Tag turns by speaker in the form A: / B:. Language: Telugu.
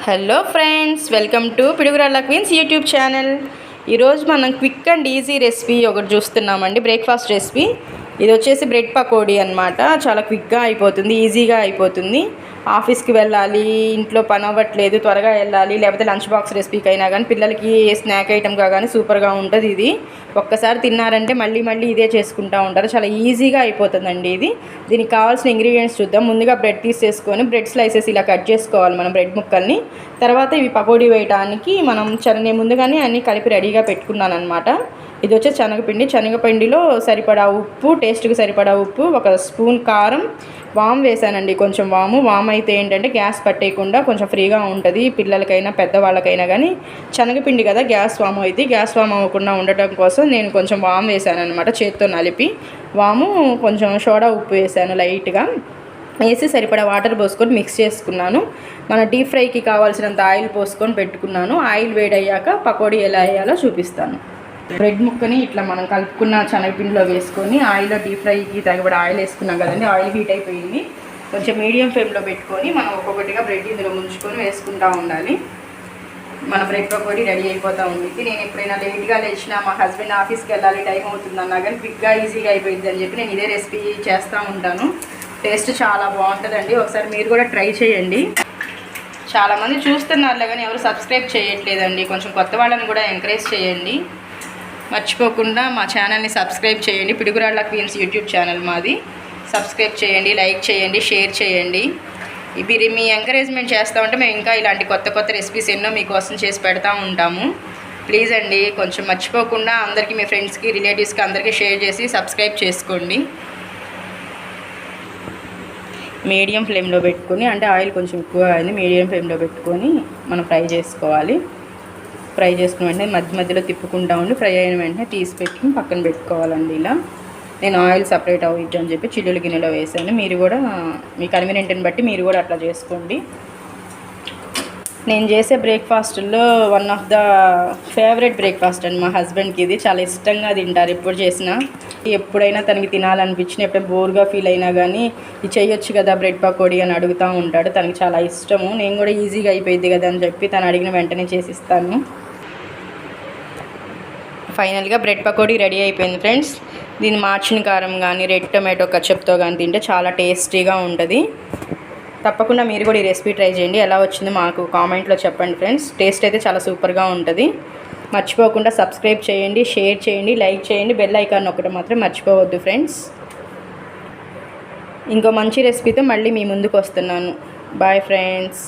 A: Hello friends, welcome to Piduguralla queens YouTube channel. ఈరోజు మనం క్విక్ అండ్ ఈజీ రెసిపీ ఒకటి చూస్తున్నామండి. Breakfast recipe. ఇది వచ్చేసి బ్రెడ్ పకోడీ అనమాట. చాలా క్విక్గా అయిపోతుంది, ఈజీగా అయిపోతుంది. ఆఫీస్కి వెళ్ళాలి, ఇంట్లో పని అవ్వట్లేదు, త్వరగా వెళ్ళాలి, లేకపోతే లంచ్ బాక్స్ రెసిపీకి అయినా కానీ పిల్లలకి స్నాక్ ఐటమ్గా కానీ సూపర్గా ఉంటుంది. ఇది ఒక్కసారి తిన్నారంటే మళ్ళీ మళ్ళీ ఇదే చేసుకుంటూ ఉంటారు. చాలా ఈజీగా అయిపోతుందండి ఇది. దీనికి కావాల్సిన ఇంగ్రీడియంట్స్ చూద్దాం. ముందుగా బ్రెడ్ తీసేసుకొని బ్రెడ్ స్లైసెస్ ఇలా కట్ చేసుకోవాలి మనం, బ్రెడ్ ముక్కల్ని. తర్వాత ఇవి పకోడీ వేయడానికి మనం నేను ముందుగానే అన్నీ కలిపి రెడీగా పెట్టుకున్నాను అనమాట. ఇది వచ్చే శనగపిండిలో సరిపడా ఉప్పు, టేస్ట్కి సరిపడా ఉప్పు, ఒక స్పూన్ కారం, వాము వేసానండి. కొంచెం వాము అయితే ఏంటంటే గ్యాస్ పట్టేయకుండా కొంచెం ఫ్రీగా ఉంటుంది పిల్లలకైనా పెద్దవాళ్ళకైనా. కానీ శనగపిండి కదా, గ్యాస్ వాము అయితే గ్యాస్ వాము అవ్వకుండా ఉండటం కోసం నేను కొంచెం వాము వేసాను అనమాట. చేత్తో నలిపి వాము, కొంచెం సోడా ఉప్పు వేసాను లైట్గా వేసి సరిపడా వాటర్ పోసుకొని మిక్స్ చేసుకున్నాను. మన డీప్ ఫ్రైకి కావాల్సినంత ఆయిల్ పోసుకొని పెట్టుకున్నాను. ఆయిల్ వేడయ్యాక పకోడీ ఎలా వేయాలో చూపిస్తాను. బ్రెడ్ ముక్కని ఇట్లా మనం కలుపుకున్న శనగపిండిలో వేసుకొని ఆయిల్లో డీప్ ఫ్రైకి తగ్గబడి ఆయిల్ వేసుకున్నాం కదండి. ఆయిల్ హీట్ అయిపోయింది. కొంచెం మీడియం ఫ్లేమ్లో పెట్టుకొని మనం ఒక్కొక్కటిగా బ్రెడ్ ఇందులో ముంచుకొని వేసుకుంటూ ఉండాలి. మన బ్రెడ్ పకోడీ రెడీ అయిపోతూ ఉంది. నేను ఎప్పుడైనా లేట్గా లేచినా, మా హస్బెండ్ ఆఫీస్కి వెళ్ళాలి, టైం అవుతుంది అన్నా కానీ క్విక్గా ఈజీగా అయిపోయింది అని చెప్పి నేను ఇదే రెసిపీ చేస్తూ ఉంటాను. టేస్ట్ చాలా బాగుంటుందండి. ఒకసారి మీరు కూడా ట్రై చేయండి. చాలామంది చూస్తున్నారులే కానీ ఎవరు సబ్స్క్రైబ్ చేయట్లేదండి. కొంచెం కొత్త వాళ్ళని కూడా ఎంకరేజ్ చేయండి. మర్చిపోకుండా మా ఛానల్ని సబ్స్క్రైబ్ చేయండి. పిడుగురాళ్ళ క్వీన్స్ యూట్యూబ్ ఛానల్ మాది. సబ్స్క్రైబ్ చేయండి, లైక్ చేయండి, షేర్ చేయండి. ఇవి మీ ఎంకరేజ్మెంట్ చేస్తూ ఉంటే మేము ఇంకా ఇలాంటి కొత్త రెసిపీస్ ఎన్నో మీకోసం చేసి పెడతా ఉంటాము. ప్లీజ్ అండి, కొంచెం మర్చిపోకుండా అందరికీ, మీ ఫ్రెండ్స్కి, రిలేటివ్స్కి అందరికీ షేర్ చేసి సబ్స్క్రైబ్ చేసుకోండి. మీడియం ఫ్లేమ్లో పెట్టుకొని, అంటే ఆయిల్ కొంచెం ఎక్కువ అయింది, మీడియం ఫ్లేమ్లో పెట్టుకొని మనం ఫ్రై చేసుకోవాలి. ఫ్రై చేసుకున్న వెంటనే మధ్యలో తిప్పుకుంటా ఉండి ఫ్రై అయిన వెంటనే తీసి పెట్టుకుని పక్కన పెట్టుకోవాలండి. ఇలా నేను ఆయిల్ సపరేట్ అవ్వద్దు అని చెప్పి చిల్లుల గిన్నెలో వేసాను. మీరు కూడా మీ కన్వీనియంట్ని బట్టి మీరు కూడా అట్లా చేసుకోండి. నేను చేసే బ్రేక్ఫాస్ట్లో one of the favourite breakfast అండి మా హస్బెండ్కి. ఇది చాలా ఇష్టంగా తింటారు. ఎప్పుడు చేసినా, ఎప్పుడైనా తనకి తినాలనిపించినా, ఎప్పుడైనా బోర్గా ఫీల్ అయినా కానీ ఇది చేయొచ్చు కదా బ్రెడ్ పకోడీ అని అడుగుతూ ఉంటాడు. తనకి చాలా ఇష్టము. నేను కూడా ఈజీగా అయిపోయింది కదా అని చెప్పి తను అడిగిన వెంటనే చేసిస్తాను. ఫైనల్గా బ్రెడ్ పకోడీ రెడీ అయిపోయింది ఫ్రెండ్స్. దీన్ని మార్చిన కారం కానీ, రెడ్ టొమాటో కచప్తో కానీ తింటే చాలా టేస్టీగా ఉంటుంది. తప్పకుండా మీరు కూడా ఈ రెసిపీ ట్రై చేయండి. ఎలా వచ్చిందో మాకు కామెంట్లో చెప్పండి ఫ్రెండ్స్. టేస్ట్ అయితే చాలా సూపర్గా ఉంటుంది. మర్చిపోకుండా సబ్స్క్రైబ్ చేయండి, షేర్ చేయండి, లైక్ చేయండి. బెల్ ఐకాన్ ఒకటి మాత్రం మర్చిపోవద్దు ఫ్రెండ్స్. ఇంకో మంచి రెసిపీతో మళ్ళీ మీ ముందుకు వస్తున్నాను. Bye friends.